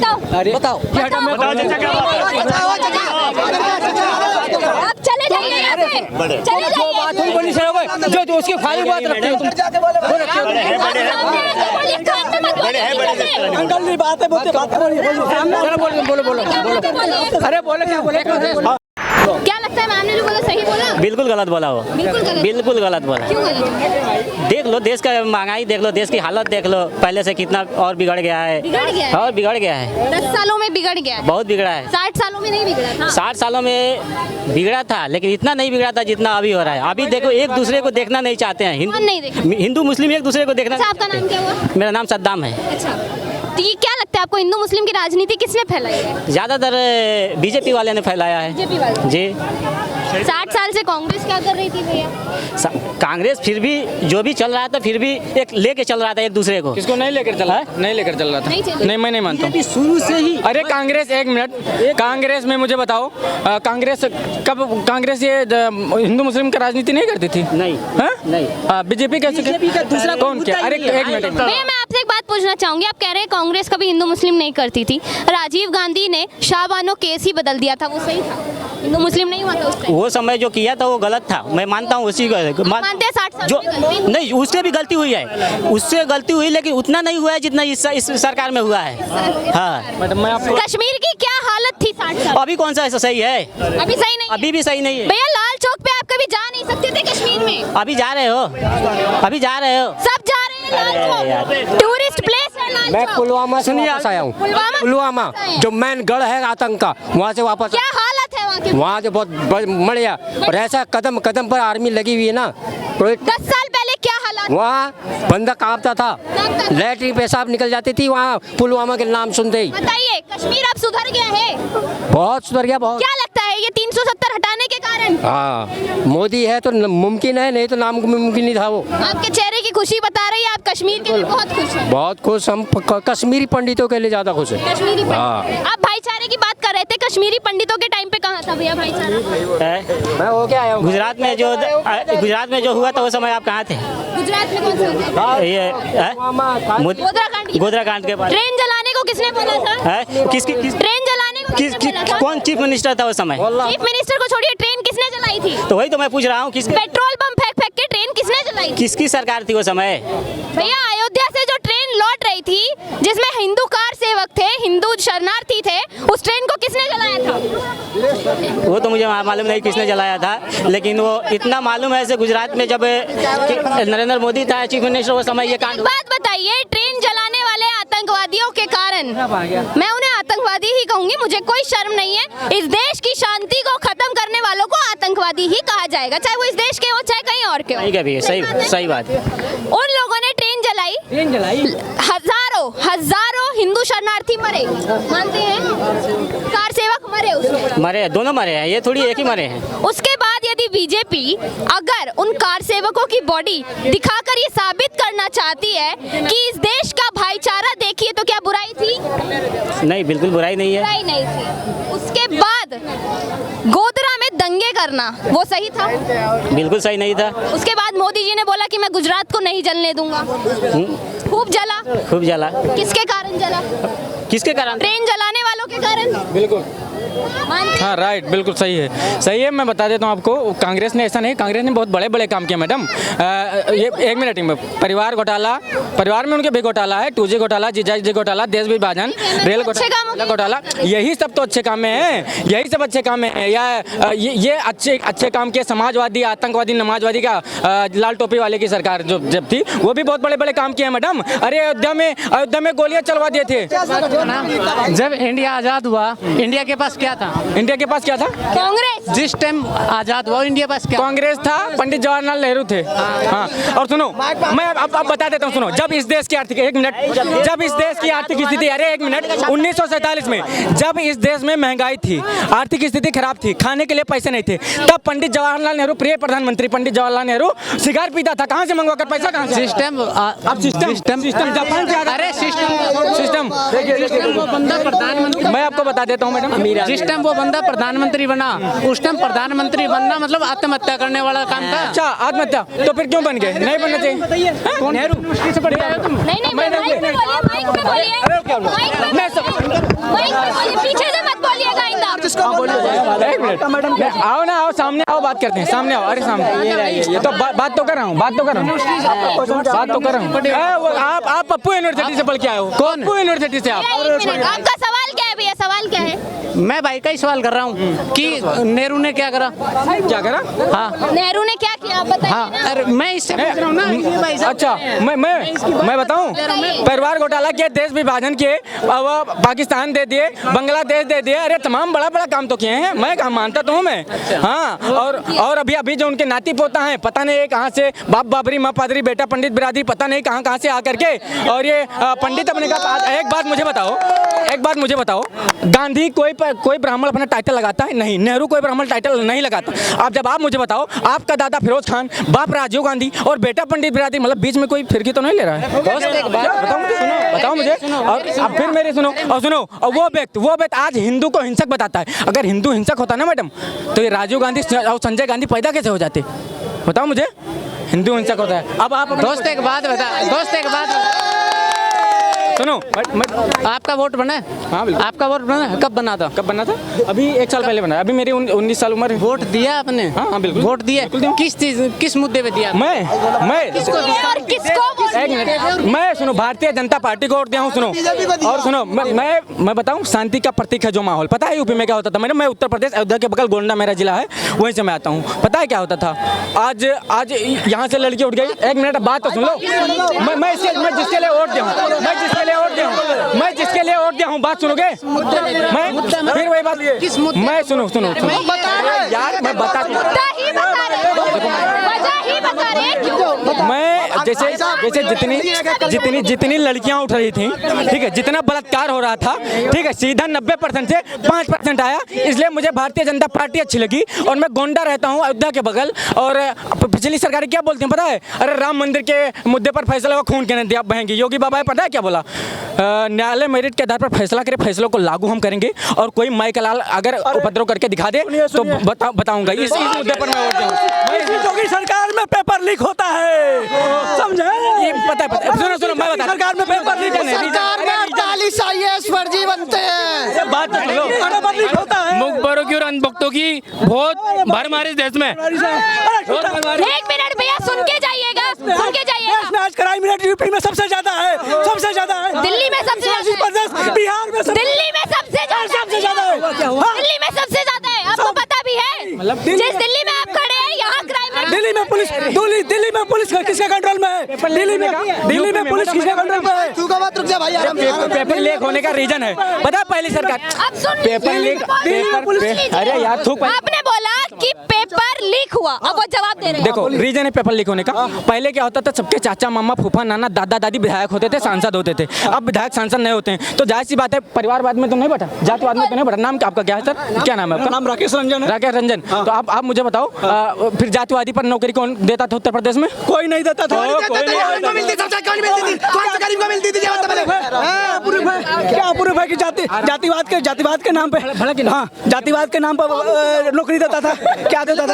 बताओ बताओ आप चले जाइए यहाँ से, चले जाइए। जो उसकी फाइल बात रखते हो तुम। अंकल जी बात है बोलो। अरे बोलो क्या बोले। क्या लगता है मैम ने जो बोला सही बोला? बिल्कुल गलत बोला वो, बिल्कुल गलत बोला। क्यों गलत? देख लो देश का महंगाई, देख लो देश की हालत, देख लो पहले से कितना और बिगड़ गया है। बिगड़ गया है? और बिगड़ गया है, 10 सालों में बिगड़ गया है। बहुत बिगड़ा है। 60 सालों में नहीं बिगड़ा था। 60 सालों में बिगड़ा था, लेकिन इतना नहीं बिगड़ा था जितना अभी हो रहा है। अभी देखो एक दूसरे को देखना नहीं चाहते हैं। कौन नहीं देखता? हिंदू मुस्लिम एक दूसरे को देखना। अच्छा, आपका नाम क्या हुआ? मेरा नाम सद्दाम है। अच्छा, तो ये क्या लगता है आपको, हिंदू मुस्लिम की राजनीति किसने फैलाई है? ज्यादातर बीजेपी वाले ने फैलाया है। बीजेपी वाले जी। 60 साल से कांग्रेस क्या कर रही थी भैया? कांग्रेस फिर भी जो भी चल रहा था, फिर भी एक लेके चल रहा था एक दूसरे को। किसको नहीं लेकर चला है? नहीं लेकर चल रहा था। नहीं, मैं नहीं मानता हूँ। शुरू से ही अरे कांग्रेस, एक मिनट, कांग्रेस में मुझे बताओ, कांग्रेस कब, कांग्रेस ये हिंदू मुस्लिम की राजनीति नहीं करती थी? नहीं। नहीं। बीजेपी कैसे? दूसरा कौन क्या? अरे एक मिनट। भैया मैं आपसे एक बात पूछना चाहूंगी, आप कह रहे हैं कांग्रेस कभी हिंदू मुस्लिम नहीं करती थी। राजीव गांधी ने शाहबानो केस ही बदल दिया था, वो सही था? हिंदू मुस्लिम नहीं हुआ था उस टाइम? वो समय जो किया था वो गलत था, मैं मानता हूँ उसी को। मानते हैं 60 साल जो में गलती? नहीं, उससे भी गलती हुई है, उससे गलती हुई, लेकिन उतना नहीं हुआ है जितना इस सरकार में हुआ है। हाँ, मैडम मैं आपको, कश्मीर की क्या हालत थी 60 साल? अभी कौन सा ऐसा सही है? अभी सही नहीं है? अभी भी सही नहीं है। भैया लाल चौक पे आप कभी जा नहीं सकते थे कश्मीर में? अभी जा रहे हो, अभी जा रहे हो। सब जा रहे हैं लाल चौक, टूरिस्ट प्लेस है लाल मैं चौक। पुलवामा से वापस आया हूँ। पुलवामा जो मेन गढ़ है आतंक का, वहाँ से वापस। क्या हालत है वहाँ की? वहाँ से बहुत बढ़िया, और ऐसा कदम कदम पर आर्मी लगी हुई है ना। 10 साल पहले क्या हालात? वहाँ बंदा कांपता था, लैट्रिन पेशाब निकल जाती थी वहाँ पुलवामा के नाम सुनते ही। बताइए, कश्मीर अब सुधर गया है? बहुत सुधर गया, बहुत। क्या लगता है ये 370 हटाने के कारण? हाँ, मोदी है तो मुमकिन है, नहीं तो नामुमकिन नहीं था वो। आपके चेहरे की खुशी बता रही है, आप कश्मीर के लिए बहुत खुश हैं। बहुत खुश हम, कश्मीरी पंडितों के लिए ज्यादा खुश है। कश्मीरी हाँ। पंडित, आप भाईचारे की बात कर रहे थे, कश्मीरी पंडितों के टाइम पे कहाँ था भैया भाईचारा? मैं हो क्या आया हूँ गुजरात में जो हुआ था उस समय आप कहाँ थे? गुजरात में कौन सा? ये गोधरा कांड के बाद ट्रेन जलाने को किसने बोला था? ट्रेन जलाने को किसने बोला था? कौन चीफ मिनिस्टर था उस समय? चीफ मिनिस्टर को छोड़िए, ट्रेन किसने जलाई थी? तो वही तो मैं पूछ रहा हूँ, पेट्रोल पंप फेंक फेंक के ट्रेन किसने जलाई थी? किसकी सरकार थी वो समय? भैया अयोध्या से जो ट्रेन लौट रही थी, जिसमें हिंदू कार सेवक थे, हिंदू शरणार्थी थे, उस ट्रेन को किसने जलाया था? वो तो मुझे मालूम नहीं किसने जलाया था, लेकिन वो इतना मालूम है, गुजरात में जब नरेंद्र मोदी था चीफ मिनिस्टर उस समय ये कांड। बात बताइए, ट्रेन जलाने वाले आतंकवादियों के कारण, मैं उन्हें आतंकवादी ही कहूंगी, मुझे कोई शर्म नहीं है। इस देश की शांति को खत्म करने वालों को आतंकवादी ही कहा जाएगा, चाहे वो इस देश के हो चाहे कहीं और के हो। नहीं कभी, सही बात है। उन लोगों ने ट्रेन जलाई, हजारों हिंदू शरणार्थी मरे, मानते हैं? कार सेवक मरे, उसमें मरे, दोनों मरे हैं, ये थोड़ी एक ही मरे हैं। उसके बाद यदि बीजेपी अगर उन कार सेवकों की बॉडी दिखाकर ये साबित करना चाहती है कि इस देश का भाईचारा देखिए, तो क्या बुराई थी? नहीं, बिल्कुल बुराई नहीं है। बुराई नहीं थी। उसके बाद गोधरा में दंगे करना वो सही था? बिल्कुल सही नहीं था। उसके बाद मोदी जी ने बोला कि मैं गुजरात को नहीं जलने दूंगा, खूब जला। किसके कारण जला? किसके कारण? ट्रेन जलाने वालों के कारण। बिल्कुल हाँ, राइट, बिल्कुल सही है। मैं बता देता हूँ आपको, कांग्रेस ने ऐसा नहीं, कांग्रेस ने बहुत बड़े बड़े काम किए मैडम। ये एक मिनट में परिवार घोटाला, परिवार में उनके भी घोटाला है, 2G घोटाला, जीजाजी घोटाला, देश विभाजन, रेल घोटाला, यही सब तो अच्छे काम है, यही सब अच्छे काम है। या ये अच्छे काम किए। समाजवादी, आतंकवादी, नमाजवादी का लाल टोपी वाले की सरकार जब थी, वो भी बहुत बड़े बड़े काम किए मैडम। अरे अयोध्या में गोलियां चलवा दिए थे। जब इंडिया आजाद हुआ, इंडिया के पास क्या था? इंडिया के पास क्या था? कांग्रेस। जिस टाइम आजाद हुआ इंडिया पास क्या? कांग्रेस था, पंडित जवाहरलाल नेहरू थे। हाँ, और सुनो, मैं अब बता देता हूँ, सुनो, जब इस देश की आर्थिक, एक मिनट, जब इस देश की आर्थिक स्थिति, अरे एक मिनट, 1947 में जब इस देश में महंगाई थी, आर्थिक स्थिति खराब थी, खाने के लिए पैसे नहीं थे, तब पंडित जवाहरलाल नेहरू, प्रिय प्रधानमंत्री पंडित जवाहरलाल नेहरू सिगार पीता था। कहाँ से मंगवा कर पैसा? कहाँ से? सिस्टम जापान से। अरे सिस्टम वो बंदा प्रधानमंत्री, मैं आपको बता देता हूँ मैडम, जिस टाइम वो बंदा प्रधानमंत्री बना, उस टाइम प्रधानमंत्री बनना मतलब आत्महत्या करने वाला काम था। अच्छा, आत्महत्या तो फिर क्यों बन गए? नहीं बनना चाहिए। नेहरू नहीं, माइक पे बोलिए, माइक पे बोलिए। एक मिनट आओ ना, आओ सामने आओ, बात करते हैं, सामने आओ, अरे सामने तो बात तो कर रहा हूँ, बात तो कर रहा हूँ। आप पप्पू यूनिवर्सिटी से पढ़ के आए हो? कौन? पप्पू यूनिवर्सिटी से आप? एक मिनट, आपका सवाल क्या है भैया, सवाल क्या है? मैं भाई का ही सवाल कर रहा हूँ कि नेहरू ने क्या करा। क्या करा? हाँ नेहरू ने क्या किया, आप बताइए हाँ, ना। अरे मैं इससे पूछ रहा हूँ ना। अच्छा, मैं बताऊं, परिवार घोटाला किए, देश विभाजन किए, अब पाकिस्तान दे दिए, बांग्लादेश दे दिए, अरे तमाम बड़ा बड़ा काम तो किए हैं, मैं काम मानता तो हूँ मैं। हाँ, और अभी जो उनके नाती पोता हैं, पता नहीं कहाँ से, बाप बाबरी माँ पादरी बेटा पंडित बिरादरी, पता नहीं कहाँ से आकर के, और ये पंडित अपने का। एक बात मुझे बताओ, गांधी कोई ब्राह्मण अपना टाइटल लगाता है? नहीं। नेहरू कोई ब्राह्मण टाइटल नहीं लगाता। आप मुझे बताओ, आपका दादा फिरोज खान, बाप राजीव गांधी और बेटा पंडित बिरादरी, मतलब बीच में कोई फिरकी तो नहीं ले रहा है? बताओ मुझे। और अब फिर मेरे सुनो, और वो व्यक्ति आज हिंदू को हिंसक बताता है। अगर हिंदू हिंसक होता ना मैडम, तो ये राजीव गांधी और संजय गांधी पैदा कैसे हो जाते? बताओ मुझे। हिंदू हिंसक होता है। अब आप दोस्त एक बात बता, सुनो, आपका वोट बना है? हाँ बिल्कुल। आपका वोट बना है? कब बना था? अभी 1 साल पहले बना। अभी मेरी 19 साल उम्र है। वोट दिया आपने? हाँ बिल्कुल। वोट दिया? किस मुद्दे पे दिया? मैं किसको दिया? और किसको वोट एक मिनट, मैं सुनो, भारतीय जनता पार्टी को वोट दिया हूँ। सुनो और सुनो, मैं बताऊँ, शांति का प्रतीक है जो माहौल। पता है यूपी में क्या होता था? मैं उत्तर प्रदेश अयोध्या के बगल गोंडा मेरा जिला है, वहीं से मैं आता हूँ। पता है क्या होता था? आज यहाँ से लड़की उठ गई। एक मिनट बात तो सुन लो। मैं जिसके लिए वोट दिया हूँ, बात सुनोगे? मैं फिर वही बात, मैं सुनो यार, मैं बता मैं जैसे जितनी लड़कियां उठ रही थी, ठीक है, जितना बलात्कार हो रहा था, ठीक है, सीधा 90% से 5% आया। इसलिए मुझे भारतीय जनता पार्टी अच्छी लगी। और मैं गोंडा रहता हूँ, अयोध्या के बगल। और पिछली सरकार क्या बोलती हैं पता है? अरे राम मंदिर के मुद्दे पर फैसला हुआ, खून कहने दिया बहेंगी। योगी बाबा है, पता है क्या बोला? न्यायालय मेरिट के आधार पर फैसला करे, फैसलों को लागू हम करेंगे। और कोई माई का लाल अगर उपद्रव करके दिखा दे तो बताऊंगा। इस मुद्दे पर मैं वोट दूंगा। योगी सरकार में पेपर लीक होता है, समझे? ये पता है। सुनो मैं बता, सरकार में पेपर लीक होता है। सरकार में 48 IAS फर्जी बनते हैं। बात तो सुनो, पेपर लीक होता है। मुखबरों की और अंधभक्तों की बहुत भरमार इस देश में। एक मिनट भैया, सुन के जाइएगा। देश में आज क्राइम रेट यूपी में सबसे ज्यादा है, दिल्ली में सबसे ज्यादा, बिहार में दिल्ली में सबसे ज्यादा है। दिल्ली में सबसे ज्यादा है, आपको पता भी है? जिस दिल्ली में आप खड़े हैं, यहाँ क्राइम रेट। दिल्ली में पुलिस किसके कंट्रोल में है? दिल्ली में पुलिस किसके कंट्रोल में है? तू का बात रुक जा भाई, आराम से। पेपर लीक होने का रीजन है पता है? पहली सरकार अब सुन, पेपर लीक, अरे यार थूक। आपने बोला कि पेपर लीक हुआ, अब वो जवाब दे रहे हैं। देखो, रीजन है पेपर लीक होने का। पहले क्या होता था? सबके चाचा मामा फूफा नाना दादा दादी विधायक होते थे, सांसद होते थे। अब विधायक सांसद नहीं होते हैं, तो जाहिर सी बात है परिवारवाद में तो नहीं बैठा, जातिवाद में तो नहीं बैठा। नाम क्या आपका, क्या है सर? क्या नाम है आपका? नाम राकेश रंजन है। राकेश रंजन। तो आप मुझे बताओ, फिर जातिवादी पर नौकरी कौन देता था उत्तर प्रदेश में? कोई नहीं देता था। क्या अपूर्व है कि जातिवाद के नाम पे, हाँ, जातिवाद के नाम पर नौकरी देता था? क्या देता था?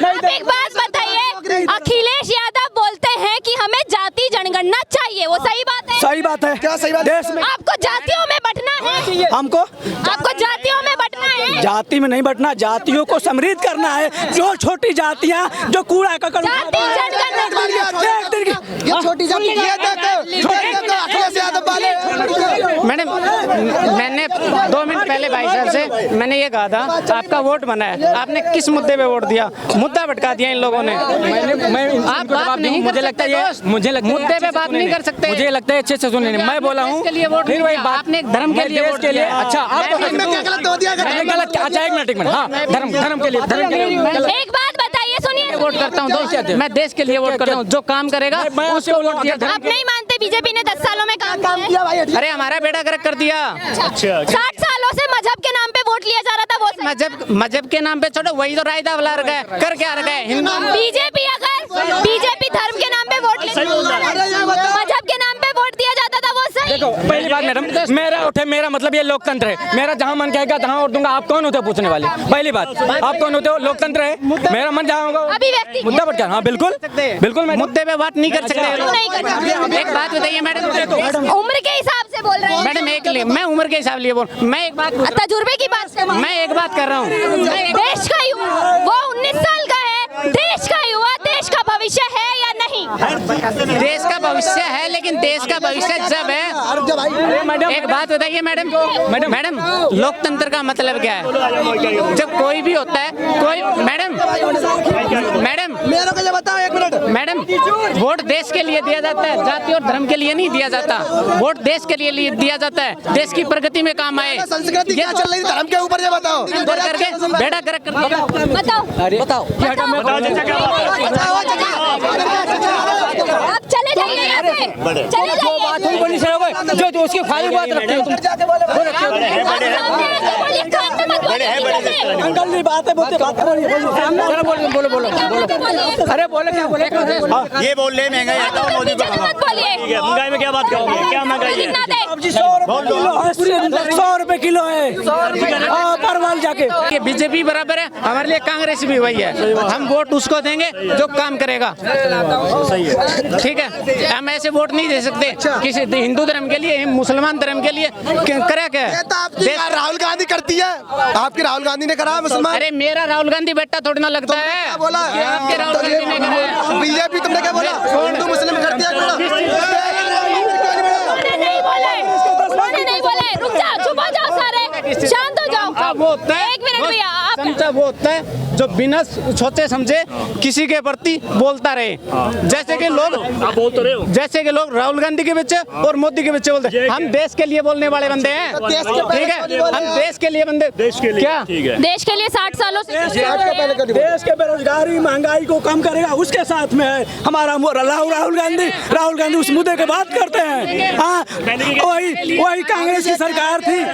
आप एक बात बताइए, अखिलेश यादव बोलते हैं कि हमें जाति जनगणना चाहिए, वो सही बात है? सही बात है। क्या सही बात? देश में आपको जातियों में बंटना है? आपको जातियों में बंटना है? जाति में नहीं बंटना, जातियों को समृद्ध करना है। जो छोटी जातियाँ जो कूड़ा कचरा, जाति जनगणना ये छोटी जाति, ये देखो अखिलेश यादव वाले। मैडम, मैंने 2 मिनट पहले भाई साहब से मैंने ये कहा था, आपका वोट बना है, आपने किस मुद्दे पे वोट दिया? मुद्दा भटका दिया इन लोगों ने। आप बात नहीं, मुझे लगता है मुद्दे पे बात नहीं कर सकते। मुझे लगता है अच्छे से सुनिए, मैं बोला हूँ फिर वही बात, आपने एक धर्म के लिए वोट किया। अच्छा, आप गलत हो दिया। गलत। अच्छा एक मिनट, हाँ, धर्म के लिए एक बात बताइए, सुनिए। वोट करता हूँ, मैं देश के लिए वोट करता हूँ। जो काम करेगा उसको वोट दिया। आप नहीं मानते बीजेपी ने 10 सालों में काम किया? अरे हमारा बेड़ा गर्क कर दिया। 60 सालों से मजहब के नाम पे वोट लिया जा रहा था, वो मजहब के नाम पे छोड़ो, वही तो रायदा वाला कर क्या रखा है? हिंदू बीजेपी धर्म के नाम पे वोट मजहब के नाम पे वोट दिया जाता था, वो सही? देखो पहली बात मैडम, मेरा वोट है, मेरा मतलब ये लोकतंत्र है। मेरा जहाँ मन कहेगा तहाँ वोट दूंगा। आप कौन होते हो पूछने वाले? पहली बात, आप कौन होते हो? लोकतंत्र है, मेरा मन जहाँ होगा। अभिव्यक्ति मुद्दा पर क्या? हाँ बिल्कुल बिल्कुल मैडम। मुद्दे पे बात नहीं कर सकते ये लोग। नहीं कर सकते। एक बात बताइए मैडम, उम्र के हिसाब से बोल रहे हैं मैडम मैं उम्र के हिसाब लिए बोल, मैं एक बात तजुर्बे की बात से मैं एक बात कर रहा हूँ। देश का युवा, वो 19 साल का है, देश का युवा, देश का भविष्य है या नहीं? देश का भविष्य है, लेकिन देश का भविष्य जब है। एक बात बताइए मैडम, मैडम लोकतंत्र का मतलब क्या है? जब कोई भी होता है, कोई मैडम मेरे को ये बताओ 1 मिनट। मैडम वोट देश के लिए दिया जाता है, जाति और धर्म के लिए नहीं दिया जाता। वोट देश के लिए दिया जाता है, देश की प्रगति में काम आए। संस्कृति क्या चल रही है धर्म के ऊपर, ये बताओ। करके बेड़ा गर्क बताओ आप चले जाइए यहाँ से, चले जाइए। जो उसकी खाली बात रखते हो तुम। अंकल जी बात है, बोलते बात बोलो। अरे बोले क्या बोले? ये बोल रहे महंगाई हटाओ, मोदी को बोलिए महंगाई में क्या बात करोगे? क्या महंगाई है? सब्जी 100 रुपए किलो है परवल जाके। ये बीजेपी बराबर है, हमारे लिए कांग्रेस भी वही है। हम वोट उसको देंगे जो काम करेगा। ठीक है, हम ऐसे वोट नहीं दे सकते किसी हिंदू धर्म के लिए, मुसलमान धर्म के लिए। करा क्या है? राहुल गांधी करती है, आपकी राहुल गांधी ने करा मुसलमान। अरे मेरा राहुल गांधी बेटा थोड़ी ना लगता है। क्या बोला? आपके राहुल गांधी ने करा। बीजेपी तुमने क्या बोला? हिंदू मुस्लिम करती है। नहीं बोले, रुक जाओ, चुप हो जाओ सारे, शांत हो जाओ। वो होता है, 1 मिनट भैया, समझा, वो होता है जो बिना सोचे समझे किसी के प्रति बोलता रहे। जैसे कि लोग आप बोल तो रहे हो। जैसे कि लोग राहुल गांधी के पीछे और मोदी के पीछे बोलते हैं। हम देश के लिए बोलने वाले बंदे हैं, ठीक है? हम देश के लिए बंदे, देश के लिए क्या ठीक है। देश के लिए 60 सालों से देश के बेरोजगारी महंगाई को कम करेगा, उसके साथ में है हमारा राहुल गांधी उस मुद्दे की बात करते हैं। हाँ, वही कांग्रेस की सरकार थी।